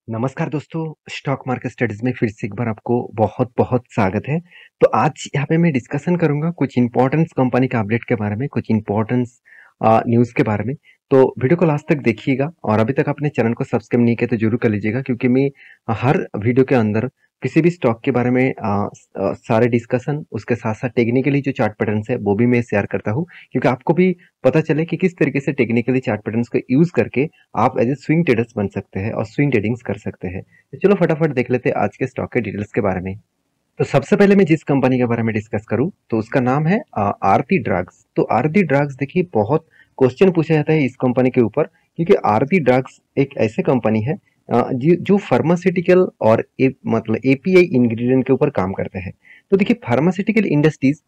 नमस्कार दोस्तों, stock market studies में फिर से एक बार आपको बहुत-बहुत स्वागत है। तो आज यहाँ पे मैं डिस्कशन करूँगा कुछ इम्पोर्टेंस कंपनी का अपडेट के बारे में, कुछ इम्पोर्टेंस न्यूज़ के बारे में। तो वीडियो को लास्ट तक देखिएगा और अभी तक आपने चैनल को सब्सक्राइब नहीं किया तो ज़रूर कर लीजिएगा क्योंकि मैं हर वीडियो के अंदर किसी भी स्टॉक के बारे में सारे डिस्कशन उसके साथ-साथ टेक्निकली जो चार्ट पैटर्न्स है वो भी मैं शेयर करता हूँ क्योंकि आपको भी पता चले कि किस तरीके से टेक्निकली चार्ट पैटर्न्स को यूज़ करके आप एज ए स्विंग ट्रेडर्स बन सकते हैं और स्विंग ट्रेडिंग्स कर सकते हैं। तो चलो फटाफट देख लेते हैं आज के स्टॉक के डिटेल्स के बारे में। तो सबसे पहले मैं जिस कंपनी के बारे में डिस्कस करूं तो उसका नाम है आरती ड्रग्स। तो आरती ड्रग्स देखिए बहुत क्वेश्चन पूछा जाता है इस कंपनी के ऊपर क्योंकि आरती ड्रग्स एक ऐसे कंपनी है जो फार्मास्यूटिकल और मतलब एपीआई इंग्रेडिएंट के ऊपर काम करते हैं। तो देखिए फार्मास्यूटिकल इंडस्ट्रीज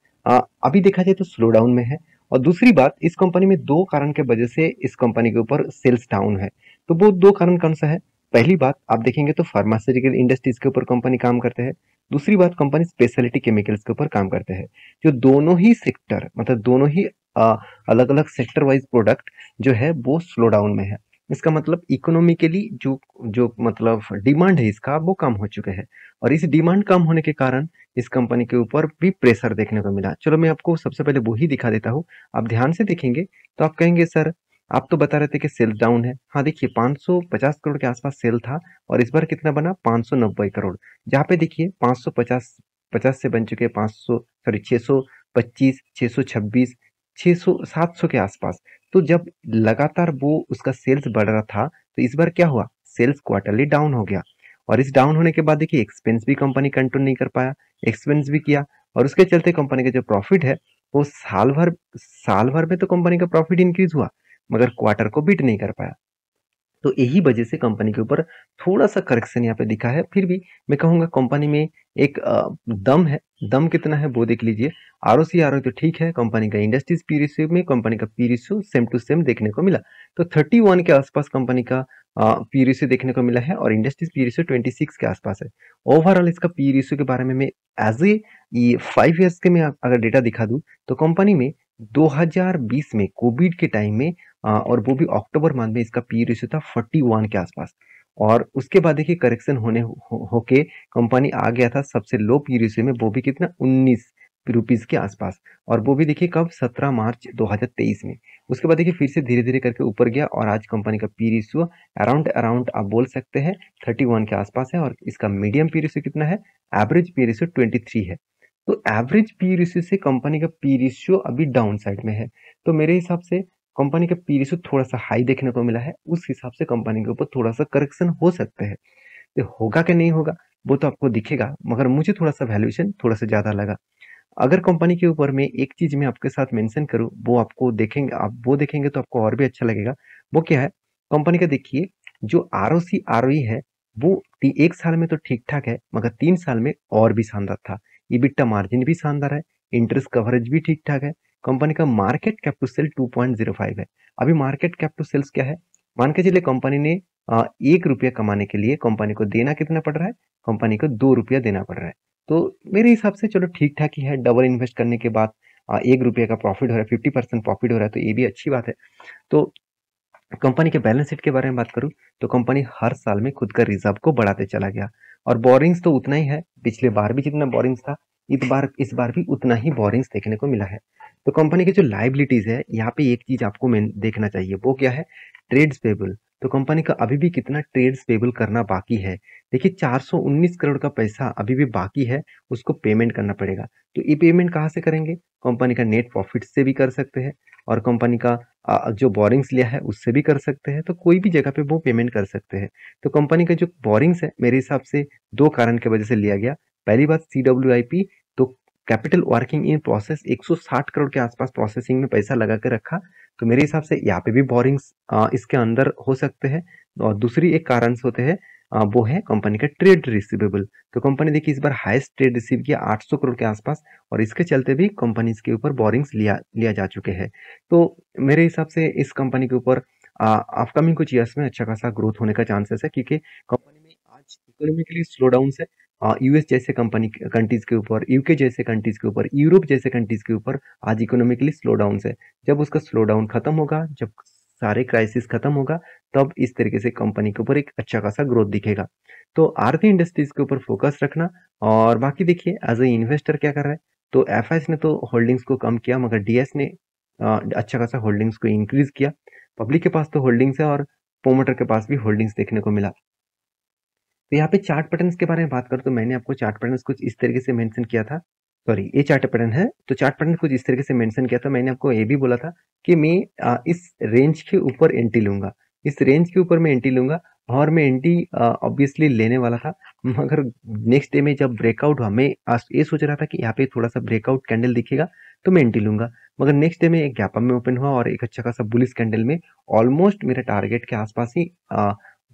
अभी देखा जाए तो स्लो डाउन में है और दूसरी बात इस कंपनी में दो कारण के वजह से इस कंपनी के ऊपर सेल्स डाउन है। तो वो दो कारण कौन सा है? पहली बात आप देखेंगे तो फार्मास्यूटिकल इंडस्ट्रीज के ऊपर कंपनी काम करते हैं। दूसरी बात कंपनी स्पेशलिटी केमिकल्स के ऊपर काम करते हैं। जो दोनों ही सेक्टर मतलब दोनों ही अलग अलग सेक्टर वाइज प्रोडक्ट जो है वो स्लो डाउन में है। इसका मतलब इकोनॉमिकली जो जो मतलब डिमांड है इसका वो कम हो चुके हैं और इस डिमांड कम होने के कारण इस कंपनी के ऊपर भी प्रेशर देखने को मिला। चलो मैं आपको सबसे पहले वो ही दिखा देता हूँ। आप ध्यान से देखेंगे तो आप कहेंगे सर आप तो बता रहे थे कि सेल्स डाउन है। हाँ देखिए 550 करोड़ के आसपास सेल था और इस बार कितना बना 590 करोड़। जहाँ पे देखिए 550 50 से बन चुके 500 सॉरी 625 626 600 700 के आसपास। तो जब लगातार वो उसका सेल्स बढ़ रहा था तो इस बार क्या हुआ सेल्स क्वार्टरली डाउन हो गया और इस डाउन होने के बाद देखिए एक्सपेंस भी कंपनी कंट्रोल नहीं कर पाया, एक्सपेंस भी किया और उसके चलते कंपनी का जो प्रॉफिट है वो साल भर में तो कंपनी का प्रॉफिट इंक्रीज हुआ मगर क्वार्टर को बीट नहीं कर पाया। तो यही वजह से कंपनी के ऊपर थोड़ा-सा करेक्शन यहाँ पे दिखा है। फिर भी मैं कहूँगा कंपनी में एक दम है। दम कितना है वो देख लीजिए। आरओसी आरओई तो ठीक है। कंपनी का इंडस्ट्रीज पी रेशियो में कंपनी का P ratio same to same देखने को मिला। तो 31 के आसपास कंपनी का पी रेशियो देखने को मिला है और इंडस्ट्रीज पी रेशियो 26 के आसपास है। ओवरऑल इसका पी रेशियो के बारे में मैं एज़ ए ये 5 ईयर्स के मैं अगर डेटा दिखा दूँ तो कंपनी में 2020 में कोविड के टाइम में और वो भी अक्टूबर मंथ में इसका पी रेशियो था 41 के आसपास और उसके बाद देखिए करेक्शन होके कंपनी आ गया था सबसे लो पी रेशियो में वो भी कितना 19 रुपीस के आसपास और वो भी देखिए कब 17 मार्च 2023 में। उसके बाद देखिए फिर से धीरे धीरे करके ऊपर गया और आज कंपनी का पी रेशियो अराउंड अराउंड आप बोल सकते हैं 31 के आसपास है और इसका मीडियम पी रेशियो कितना है एवरेज पी रेशियो 23 है। तो एवरेज पी रेशियो से कंपनी का पी रेशियो अभी डाउन साइड में है। तो मेरे हिसाब से कंपनी का पी रेशियो थोड़ा-सा हाई देखने को मिला है, उस हिसाब से कंपनी के ऊपर थोड़ा-सा करेक्शन हो सकते हैं। ये होगा कि नहीं होगा, वो तो आपको दिखेगा, मगर मुझे थोड़ा-सा वैल्यूएशन थोड़ा-सा ज़्यादा लगा। अगर कंपनी के ऊपर में एक चीज़ मैं आपके साथ मेंशन करूँ, वो आपको देखेंगे आप वो देखेंगे तो आपको और भी अच्छा लगेगा। वो क्या है, कंपनी का देखिए जो आरओसी आरओई है, वो ती 1 साल में तो ठीक-ठाक है, मगर 3 साल में और भी शानदार था। EBITDA मार्जिन भी शानदार है, इंटरेस्ट कवरेज भी ठीक-ठाक है। कंपनी का मार्केट कैप टू सेल 2.05 है। अभी मार्केट कैप टू सेल्स क्या है? मान के चलिए कंपनी ने ₹1 कमाने के लिए कंपनी को देना कितना पड़ रहा है? कंपनी को ₹2 देना पड़ रहा है। तो मेरे हिसाब से चलो ठीक-ठाक ही है, डबल इन्वेस्ट करने के बाद ₹1 का प्रॉफिट हो रहा है, 50% प्रॉफिट हो रहा है, तो ये भी अच्छी बात है। तो कंपनी के बैलेंस शीट के बारे में बात करूँ, तो कंपनी हर साल में खुद का रिज़र्व को बढ़ाते चला गया और बोरिंग्स तो उतना ही है, पिछले बार भी जितना बोरिंग्स था, इस बार भी उतना ही बोरिंग्स देखने को मिला है। तो कंपनी की जो लायबिलिटीज़ है, यहाँ पे एक चीज़ आपको मेन देखना चाहिए, वो क्या है? Trades payable. तो कंपनी का अभी भी कितना ट्रेड्स पेबल करना बाकी है। देखिए 419 करोड़ का पैसा अभी भी बाकी है, उसको पेमेंट करना पड़ेगा। तो ये पेमेंट कहाँ से करेंगे? कंपनी का नेट प्रॉफिट से भी कर सकते हैं और कंपनी का जो बोरिंग्स लिया है उससे भी कर सकते हैं, तो कोई भी जगह पे वो पेमेंट कर सकते हैं। तो कंपनी का जो बोरिंग्स है मेरे हिसाब से 2 कारण की वजह से लिया गया। पहली बात सीडब्ल्यूआईपी तो capital working in process 160 crore के आसपास प्रोसेसिंग में पैसा लगा के रखा, तो मेरे हिसाब से यहाँ पे भी बोरिंग्स इसके अंदर हो सकते हैं। और दूसरी एक कारण से होते हैं वो है कंपनी का ट्रेड रिसीवेबल। तो कंपनी देखिए इस बार हाईएस्ट ट्रेड रिसीव किया 800 करोड़ के आसपास और इसके चलते भी कंपनी के ऊपर बोरिंग्स लिया लिया जा चुके हैं। तो मेरे हिसाब से इस कंपनी के ऊपर अपकमिंग कुछ ईयर्स में अच्छा खासा ग्रोथ होने का चांसेस है क्योंकि कंपनी में आज इकोनॉमिकली स्लो डाउन है। यूएस जैसे कंपनी कंट्रीज के ऊपर, यूके जैसे कंट्रीज के ऊपर, यूरोप जैसे कंट्रीज के ऊपर आज इकोनॉमिकली स्लो डाउन है। जब उसका स्लो डाउन खत्म होगा, जब सारे क्राइसिस खत्म होगा, तब इस तरीके से कंपनी के ऊपर एक अच्छा खासा ग्रोथ दिखेगा। तो आरती इंडस्ट्रीज के ऊपर फोकस रखना। और बाकी देखिए एज ए इन्वेस्टर क्या कर रहा है, तो एफआईएस ने तो होल्डिंग्स को कम किया, मगर डीएस ने अच्छा खासा होल्डिंग्स को इंक्रीज किया। पब्लिक के पास तो होल्डिंग्स है और प्रोमोटर के पास भी होल्डिंग्स देखने को मिला। तो यहाँ पे चार्ट पैटर्न्स के बारे में बात करूँ तो मैंने आपको चार्ट पैटर्न्स कुछ इस तरीके से मेंशन किया था। सॉरी, ये चार्ट पैटर्न है। तो चार्ट पैटर्न कुछ इस तरीके से मेंशन किया था। मैंने आपको ये भी बोला था कि मैं इस रेंज के ऊपर एंट्री लूंगा, इस रेंज के ऊपर मैं एंट्री लूंगा। और मैं एंट्री ऑब्वियसली लेने वाला था, मगर नेक्स्ट डे में जब ब्रेकआउट हुआ, मैं आज ये सोच रहा था कि यहाँ पे थोड़ा सा ब्रेकआउट कैंडल दिखेगा तो मैं एंट्री लूंगा। मगर नेक्स्ट डे में एक गैप अप में ओपन हुआ और एक अच्छा खासा बुलिश कैंडल में ऑलमोस्ट मेरे टारगेट के आसपास ही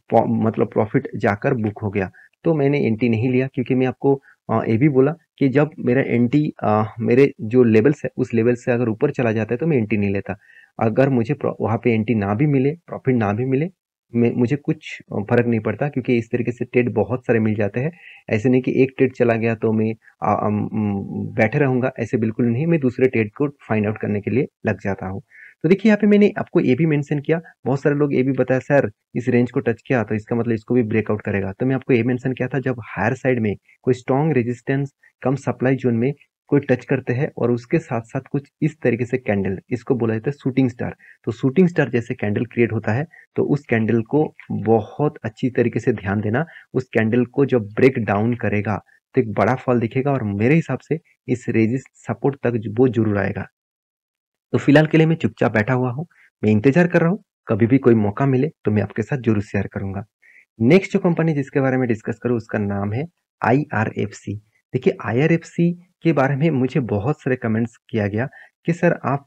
मतलब प्रॉफिट जाकर बुक हो गया। तो मैंने एंट्री नहीं लिया, क्योंकि मैं आपको ये भी बोला कि जब मेरा एंट्री मेरे जो लेवल्स है उस लेवल से अगर ऊपर चला जाता है तो मैं एंट्री नहीं लेता। अगर मुझे वहाँ पे एंट्री ना भी मिले, प्रॉफिट ना भी मिले, मुझे कुछ फर्क नहीं पड़ता, क्योंकि इस तरीके से ट्रेड बहुत सारे मिल जाते हैं। ऐसे नहीं कि एक ट्रेड चला गया तो मैं बैठे रहूंगा, ऐसे बिल्कुल नहीं। मैं दूसरे ट्रेड को फाइंड आउट करने के लिए लग जाता हूँ। तो देखिए यहाँ पे मैंने आपको ये भी मेंशन किया, बहुत सारे लोग ये भी बताया सर इस रेंज को टच किया तो इसका मतलब इसको भी ब्रेकआउट करेगा। तो मैं आपको ये मेंशन किया था, जब हायर साइड में कोई स्ट्रॉन्ग रेजिस्टेंस कम सप्लाई जोन में कोई टच करते हैं और उसके साथ साथ कुछ इस तरीके से कैंडल, इसको बोला जाता है शूटिंग स्टार। तो शूटिंग स्टार जैसे कैंडल क्रिएट होता है, तो उस कैंडल को बहुत अच्छी तरीके से ध्यान देना। उस कैंडल को जब ब्रेक डाउन करेगा तो एक बड़ा फॉल दिखेगा, और मेरे हिसाब से इस रेजिस्ट सपोर्ट तक वो जरूर आएगा। तो फिलहाल के लिए मैं चुपचाप बैठा हुआ हूँ, मैं इंतजार कर रहा हूँ, कभी भी कोई मौका मिले तो मैं आपके साथ जरूर शेयर करूंगा। नेक्स्ट जो कंपनी जिसके बारे में डिस्कस करूँ उसका नाम है IRFC। देखिए IRFC के बारे में मुझे बहुत सारे कमेंट्स किया गया कि सर आप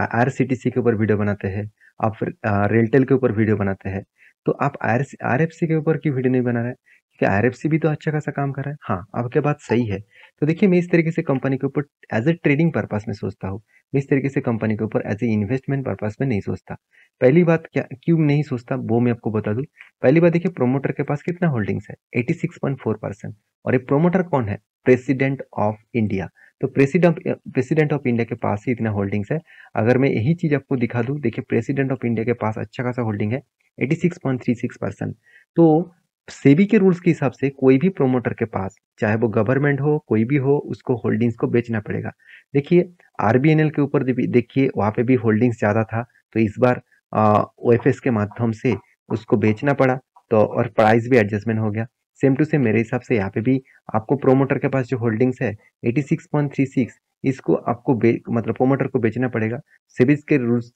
IRCTC के ऊपर वीडियो बनाते हैं, आप फिर रेलटेल के ऊपर वीडियो बनाते हैं, तो आप IRFC के ऊपर क्यों वीडियो नहीं बना रहे हैं? क्योंकि IRFC भी तो अच्छा खासा काम कर रहा है। हाँ, आपकी बात सही है। तो देखिए मैं इस तरीके से कंपनी के ऊपर एज ए ट्रेडिंग पर्पस में सोचता हूँ, मैं इस तरीके से कंपनी के ऊपर एज ए इन्वेस्टमेंट पर्पस में नहीं सोचता। पहली बात क्या क्यों नहीं सोचता वो मैं आपको बता दूं। पहली बात देखिए, प्रोमोटर के पास कितना होल्डिंग्स है, 86.4%। और ये प्रोमोटर कौन है? President of India. तो प्रेसिडेंट ऑफ इंडिया के पास ही इतना होल्डिंग्स है। अगर मैं यही चीज आपको दिखा दूं, देखिए प्रेसिडेंट ऑफ इंडिया के पास अच्छा खासा होल्डिंग है, 86.36%। तो सेबी के रूल्स के हिसाब से कोई भी प्रोमोटर के पास, चाहे वो गवर्नमेंट हो कोई भी हो, उसको होल्डिंग्स को बेचना पड़ेगा। देखिए आरबीएनएल के ऊपर देखिए वहां पे भी होल्डिंग्स ज्यादा था, तो इस बार ओएफएस के माध्यम से उसको बेचना पड़ा, तो और प्राइस भी एडजस्टमेंट हो गया। सेम टू सेम मेरे हिसाब से यहाँ पे भी आपको प्रोमोटर के पास जो होल्डिंग्स है 86.36, इसको आपको मतलब प्रोमोटर को बेचना पड़ेगा। सेबी के रूल्स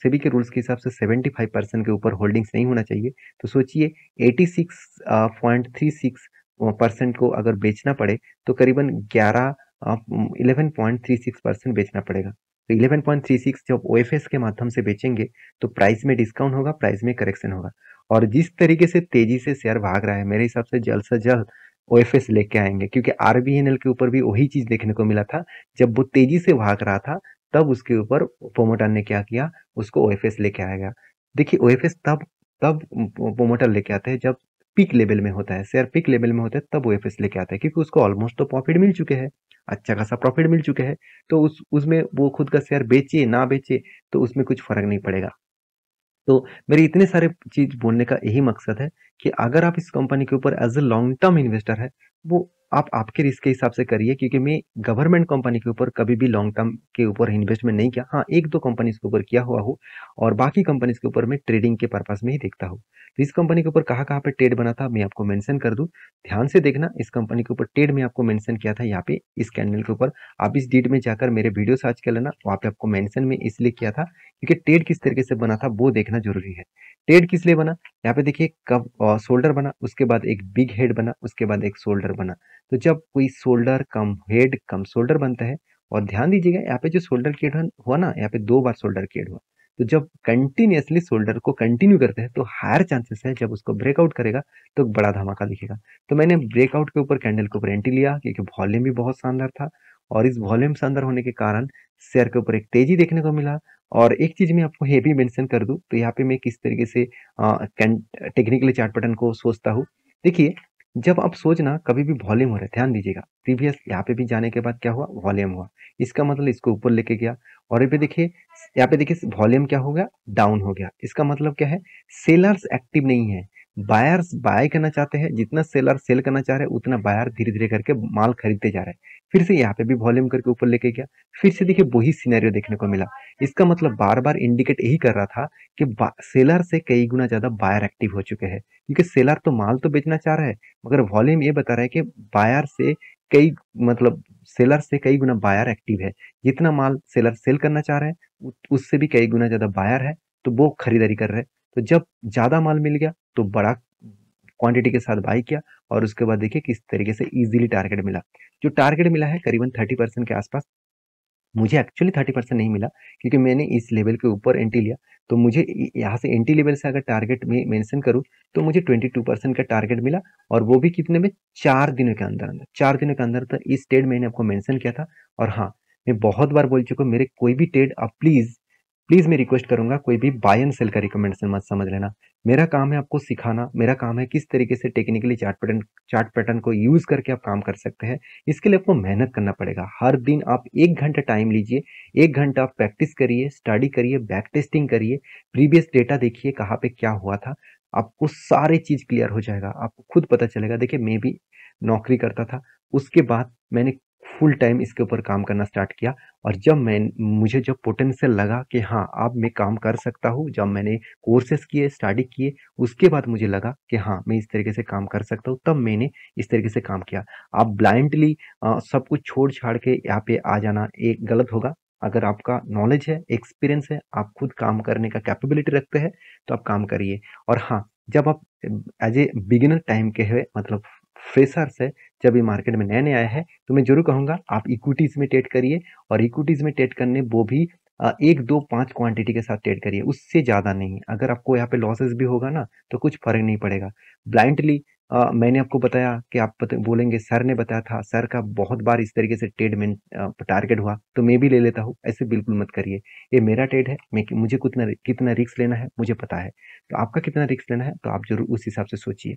के हिसाब से 75% के ऊपर होल्डिंग्स नहीं होना चाहिए। तो सोचिए 86.36% को अगर बेचना पड़े तो करीबन 11.36% बेचना पड़ेगा। तो 11.36 जब ओएफएस के माध्यम से बेचेंगे तो प्राइस में डिस्काउंट होगा, प्राइस में करेक्शन होगा। और जिस तरीके से तेजी से शेयर भाग रहा है, मेरे हिसाब से जल्द ओएफएस लेके आएंगे, क्योंकि आरबीएनएल के ऊपर भी वही चीज देखने को मिला था। जब वो तेजी से भाग रहा था तब उसके ऊपर प्रोमोटर ने क्या किया, उसको ओएफएस लेके आएगा। देखिए ओएफएस तब तब प्रोमोटर लेके आते हैं जब पीक लेवल में होता है, शेयर पीक लेवल में होता है, तब ओएफएस लेके आता है, क्योंकि उसको ऑलमोस्ट तो प्रॉफिट मिल चुके हैं, अच्छा खासा प्रॉफिट मिल चुके हैं। तो उसमें वो खुद का शेयर बेचे ना बेचे तो उसमें कुछ फर्क नहीं पड़ेगा। तो मेरे इतने सारे चीज बोलने का यही मकसद है कि अगर आप इस कंपनी के ऊपर as a long term investor है, वो आप आपके रिस्क के हिसाब से करिए, क्योंकि मैं गवर्नमेंट कंपनी के ऊपर कभी भी लॉन्ग टर्म के ऊपर इन्वेस्टमेंट नहीं किया। हाँ, एक दो कंपनीज के ऊपर किया हुआ हो, और बाकी कंपनीज के ऊपर मैं ट्रेडिंग के पर्पज में ही देखता हूँ। तो इस कंपनी के ऊपर कहाँ कहाँ पे ट्रेड बना था मैं आपको मेंशन कर दूं, ध्यान से देखना। इस कंपनी के ऊपर ट्रेड में आपको मेंशन किया था यहाँ पे इस कैंडल के ऊपर। आप इस डीट में जाकर मेरे वीडियो सर्च कर लेना, वहाँ पे आपको मेंशन में इसलिए किया था क्योंकि ट्रेड किस तरीके से बना था वो देखना जरूरी है। ट्रेड किस लिए बना, यहाँ पे देखिए कब शोल्डर बना, उसके बाद एक बिग हेड बना, उसके बाद एक शोल्डर बना। तो जब कोई शोल्डर कम हेड कम शोल्डर बनता है, और ध्यान दीजिएगा यहाँ पे जो शोल्डर क्रिएट हुआ ना, यहाँ पे 2 बार शोल्डर क्रिएट हुआ। तो जब कंटिन्यूअसली शोल्डर को कंटिन्यू करते हैं तो हायर चांसेस है जब उसको ब्रेकआउट करेगा तो बड़ा धमाका दिखेगा। तो मैंने ब्रेकआउट के ऊपर कैंडल के ऊपर एंट्री लिया, क्योंकि वॉल्यूम भी बहुत शानदार था, और इस वॉल्यूम शानदार होने के कारण शेयर के ऊपर एक तेजी देखने को मिला। और एक चीज मैं आपको ये भी मेंशन कर दूं, तो यहाँ पे मैं किस तरीके से टेक्निकली चार्ट पैटर्न को सोचता हूँ। देखिए जब आप सोचना कभी भी वॉल्यूम हो रहा है, ध्यान दीजिएगा, प्रीवियस यहाँ पे भी जाने के बाद क्या हुआ, वॉल्यूम हुआ, इसका मतलब इसको ऊपर लेके गया, और यहाँ पे देखिए वॉल्यूम क्या हो गया, डाउन हो गया। इसका मतलब क्या है, सेलर्स एक्टिव नहीं है, बायर्स बाय करना चाहते हैं, जितना सेलर सेल करना चाह रहे हैं उतना बायर धीरे धीरे करके माल खरीदते जा रहे हैं। फिर से यहाँ पे भी वॉल्यूम करके ऊपर लेके गया, फिर से देखिए वही सिनेरियो देखने को मिला। इसका मतलब बार बार इंडिकेट यही कर रहा था कि सेलर से कई गुना ज्यादा बायर एक्टिव हो चुके हैं, क्योंकि सेलर तो माल तो बेचना चाह रहा है, मगर वॉल्यूम ये बता रहा है कि बायर से कई मतलब सेलर से कई गुना बायर एक्टिव है। जितना माल सेलर सेल करना चाह रहे हैं उससे भी कई गुना ज्यादा बायर है, तो वो खरीदारी कर रहे हैं। तो जब ज्यादा माल मिल गया तो बड़ा क्वांटिटी के साथ बाई किया, और उसके बाद देखिए किस तरीके से इजीली टारगेट मिला। जो टारगेट मिला है करीबन 30% के आसपास, मुझे एक्चुअली 30% नहीं मिला, क्योंकि मैंने इस लेवल के ऊपर एंट्री लिया। तो मुझे यहाँ से एंट्री लेवल से अगर टारगेट में मेंशन करूँ तो मुझे 22% का टारगेट मिला, और वो भी कितने में, 4 दिनों के अंदर अंदर, 4 दिनों के अंदर। तो इस ट्रेड मैंने आपको मेंशन किया था। और हाँ, मैं बहुत बार बोल चुका हूँ, मेरे कोई भी ट्रेड आप प्लीज प्लीज मैं रिक्वेस्ट करूंगा, कोई भी बाय एंड सेल का रिकमेंडेशन मत समझ लेना। मेरा काम है आपको सिखाना, मेरा काम है किस तरीके से टेक्निकली चार्ट पैटर्न को यूज करके आप काम कर सकते हैं। इसके लिए आपको मेहनत करना पड़ेगा। हर दिन आप 1 घंटा टाइम लीजिए, 1 घंटा आप प्रैक्टिस करिए, स्टडी करिए, बैक टेस्टिंग करिए, प्रीवियस डेटा देखिए कहाँ पे क्या हुआ था, आपको सारी चीज क्लियर हो जाएगा, आपको खुद पता चलेगा। देखिए मैं भी नौकरी करता था, उसके बाद मैंने फुल टाइम इसके ऊपर काम करना स्टार्ट किया। और मुझे जब पोटेंशियल लगा कि हाँ अब मैं काम कर सकता हूँ, जब मैंने कोर्सेस किए, स्टडी किए, उसके बाद मुझे लगा कि हाँ मैं इस तरीके से काम कर सकता हूँ, तब मैंने इस तरीके से काम किया। आप ब्लाइंडली सब कुछ छोड़ छाड़ के यहाँ पे आ जाना एक गलत होगा। अगर आपका नॉलेज है, एक्सपीरियंस है, आप खुद काम करने का कैपेबिलिटी रखते हैं, तो आप काम करिए। और हाँ, जब आप एज ए बिगिनर टाइम के है, मतलब फ्रेशर्स है, जब ये मार्केट में नए नए आए हैं, तो मैं जरूर कहूंगा आप इक्विटीज में ट्रेड करिए। और इक्विटीज में ट्रेड करने वो भी 1 2 5 क्वांटिटी के साथ ट्रेड करिए, उससे ज्यादा नहीं। अगर आपको यहाँ पे लॉसेस भी होगा ना तो कुछ फर्क नहीं पड़ेगा। ब्लाइंडली मैंने आपको बताया कि आप बोलेंगे सर ने बताया था, सर का बहुत बार इस तरीके से ट्रेड में टारगेट हुआ तो मैं भी ले लेता हूँ, ऐसे बिल्कुल मत करिए। ये मेरा ट्रेड है, मुझे कितना कितना रिस्क लेना है मुझे पता है, तो आपका कितना रिस्क लेना है तो आप जरूर उस हिसाब से सोचिए।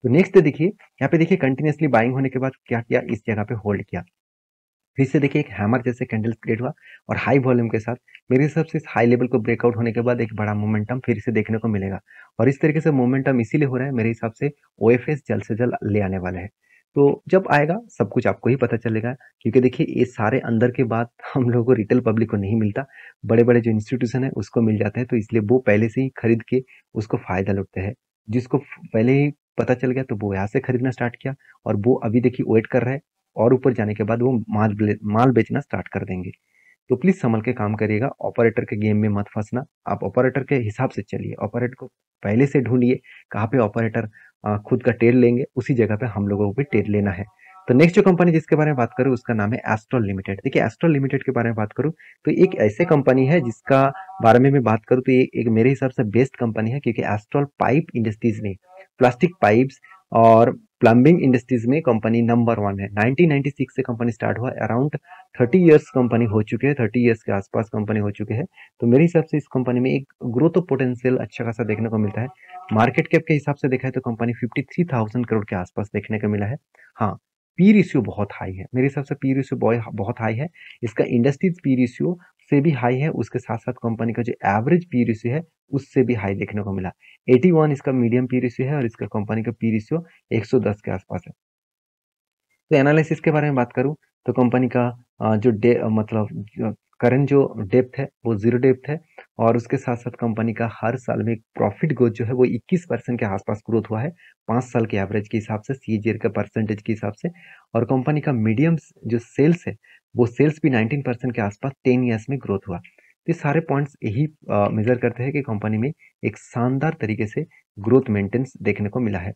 तो नेक्स्ट देखिए, यहाँ पे देखिए कंटिन्यूअसली बाइंग होने के बाद क्या किया, इस जगह पे होल्ड किया। फिर से देखिए एक हैमर जैसे कैंडल क्रिएट हुआ, और हाई वॉल्यूम के साथ मेरे हिसाब से इस हाई लेवल को ब्रेकआउट होने के बाद एक बड़ा मोमेंटम फिर से देखने को मिलेगा। और इस तरीके से मोमेंटम इसीलिए हो रहा है मेरे हिसाब से, ओएफएस जल्द से जल्द ले आने वाले हैं। तो जब आएगा सब कुछ आपको ही पता चलेगा, क्योंकि देखिए ये सारे अंदर के बाद हम लोगों को, रिटेल पब्लिक को नहीं मिलता, बड़े बड़े जो इंस्टीट्यूशन है उसको मिल जाते हैं। तो इसलिए वो पहले से ही खरीद के उसको फायदा लुटते हैं। जिसको पहले ही पता चल गया तो वो यहाँ से खरीदना स्टार्ट किया, और वो अभी देखिए वेट कर रहा है, और ऊपर जाने के बाद वो माल बेचना स्टार्ट कर देंगे। तो प्लीज संभल के काम करिएगा, ऑपरेटर के गेम में मत फंसना। आप ऑपरेटर के हिसाब से चलिए, ऑपरेटर को पहले से ढूंढिए कहाँ पे ऑपरेटर खुद का टेल लेंगे, उसी जगह पे हम लोगों को भी टेल लेना है। तो नेक्स्ट जो कंपनी जिसके बारे में बात करूँ उसका नाम है एस्ट्रल लिमिटेड। देखिए एस्ट्रल लिमिटेड के बारे में बात करूँ तो एक ऐसे कंपनी है जिसका बारे में मैं बात करूँ तो ये एक मेरे हिसाब से बेस्ट कंपनी है, क्योंकि एस्ट्रल पाइप इंडस्ट्रीज में, प्लास्टिक पाइप्स और प्लम्बिंग इंडस्ट्रीज में कंपनी नंबर 1 है। 1996 से कंपनी स्टार्ट हुआ, अराउंड 30 इयर्स कंपनी हो चुके हैं, 30 इयर्स के आसपास कंपनी हो चुके हैं। तो मेरे हिसाब से इस कंपनी में एक ग्रोथ पोटेंशियल अच्छा खासा देखने को मिलता है। मार्केट कैप के हिसाब से देखा है तो कंपनी 53,000 करोड़ के आसपास देखने को मिला है। हाँ, पी रेशियो बहुत हाई है, मेरे हिसाब से पी रेशियो बहुत हाई है। इसका इंडस्ट्रीज पी रेशियो से भी हाई है, उसके साथ साथ कंपनी का जो एवरेज पी रेशियो है उससे भी हाई देखने को मिला। 81 इसका मीडियम पी रेशियो है, और इसका कंपनी का पी रेशियो 110 के आसपास है। तो एनालिसिस के बारे में बात करूं तो कंपनी का मतलब करंट जो डेप्थ है वो जीरो डेप्थ है, और उसके साथ साथ कंपनी का हर साल में प्रॉफिट ग्रोथ जो है वो 21% के आसपास ग्रोथ हुआ है, 5 साल के एवरेज के हिसाब से, सीएजीआर का परसेंटेज के हिसाब से। और कंपनी का मीडियम जो सेल्स है वो सेल्स भी 19% के आसपास 10 ईयर्स में ग्रोथ हुआ। तो ये सारे पॉइंट्स यही मेजर करते हैं कि कंपनी में एक शानदार तरीके से ग्रोथ मेंटेन्स देखने को मिला है।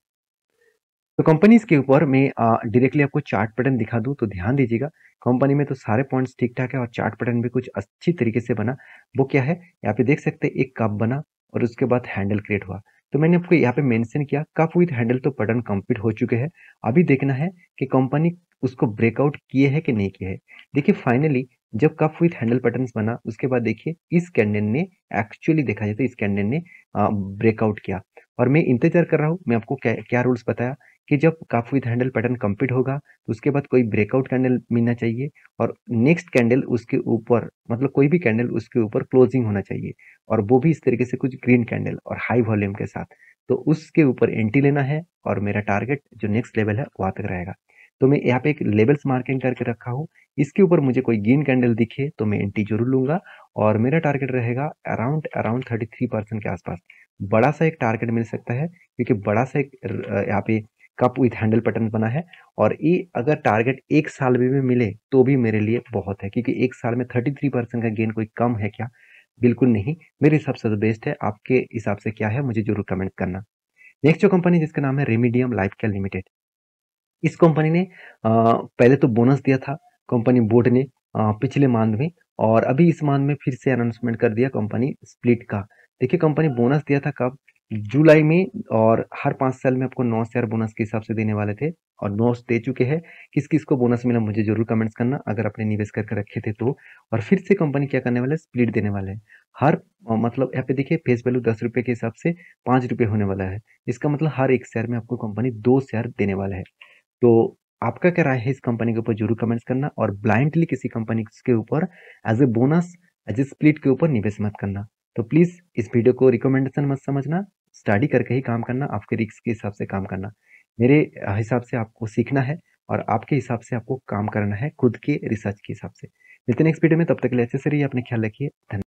तो कंपनीज के ऊपर मैं डायरेक्टली आपको चार्ट पैटर्न दिखा दूं तो ध्यान दीजिएगा। कंपनी में तो सारे पॉइंट्स ठीक ठाक है, और चार्ट पैटर्न भी कुछ अच्छी तरीके से बना। वो क्या है, यहाँ पे देख सकते हैं एक कप बना, और उसके बाद हैंडल क्रिएट हुआ। तो मैंने आपको यहाँ पे मेंशन किया कप विद हैंडल, तो पैटर्न कंप्लीट हो चुके हैं। अभी देखना है कि कंपनी उसको ब्रेकआउट किए है कि नहीं किए है। देखिए फाइनली जब कप विथ हैंडल पैटर्न बना उसके बाद देखिए इस कैंडल ने, एक्चुअली देखा जाए तो इस कैंडल ने ब्रेकआउट किया। और मैं इंतजार कर रहा हूँ, मैं आपको क्या क्या रूल्स बताया कि जब cup with handle pattern complete होगा तो उसके बाद कोई ब्रेकआउट कैंडल मिलना चाहिए और नेक्स्ट कैंडल उसके ऊपर, मतलब कोई भी कैंडल उसके ऊपर क्लोजिंग होना चाहिए, और वो भी इस तरीके से कुछ ग्रीन कैंडल और हाई वॉल्यूम के साथ। तो उसके ऊपर एंट्री लेना है और मेरा टारगेट जो नेक्स्ट लेवल है वहां तक रहेगा। तो मैं यहाँ पे एक लेवल्स मार्किंग करके रखा हूँ। इसके ऊपर मुझे कोई ग्रीन कैंडल दिखे तो मैं एंट्री जरूर लूंगा, और मेरा टारगेट रहेगा अराउंड अराउंड 33% के आसपास। बड़ा सा एक टारगेट मिल सकता है क्योंकि बड़ा सा एक यहाँ पे कप विथ हैंडल पैटर्न बना है, और ये अगर टारगेट एक साल में भी मिले तो भी मेरे लिए बहुत है, क्योंकि एक साल में 33% का गेन कोई कम है क्या? बिल्कुल नहीं। मेरे हिसाब से तो बेस्ट है। आपके हिसाब से क्या है मुझे जरूर कमेंट करना। नेक्स्ट जो कंपनी जिसका नाम है रेमिडियम लाइफ केयर लिमिटेड, इस कंपनी ने पहले तो बोनस दिया था कंपनी बोर्ड ने पिछले मंथ में, और अभी इस मंथ में फिर से अनाउंसमेंट कर दिया कंपनी स्प्लिट का। देखिए कंपनी बोनस दिया था कब? जुलाई में, और हर 5 साल में आपको 9 शेयर बोनस के हिसाब से देने वाले थे, और 9 दे चुके हैं। किस किस को बोनस मिला मुझे जरूर कमेंट्स करना अगर आपने निवेश करके रखे थे तो। और फिर से कंपनी क्या करने वाले हैं, स्प्लिट देने वाले हैं। हर मतलब यहाँ पे देखिए फेस वैल्यू 10 रुपए के हिसाब से 5 रुपए होने वाला है। इसका मतलब हर एक शेयर में आपको कंपनी 2 शेयर देने वाला है। तो आपका क्या राय है इस कंपनी के ऊपर जरूर कमेंट्स करना, और ब्लाइंडली किसी कंपनी के ऊपर as a bonus, as a split के ऊपर निवेश मत करना। तो प्लीज इस वीडियो को रिकमेंडेशन मत समझना, स्टडी करके ही काम करना, आपके रिस्क के हिसाब से काम करना। मेरे हिसाब से आपको सीखना है और आपके हिसाब से आपको काम करना है खुद के रिसर्च के हिसाब से। मिलते हैं नेक्स्ट वीडियो में, तब तक के लिए अच्छे से रहिए, अपने ख्याल रखिए। धन्यवाद।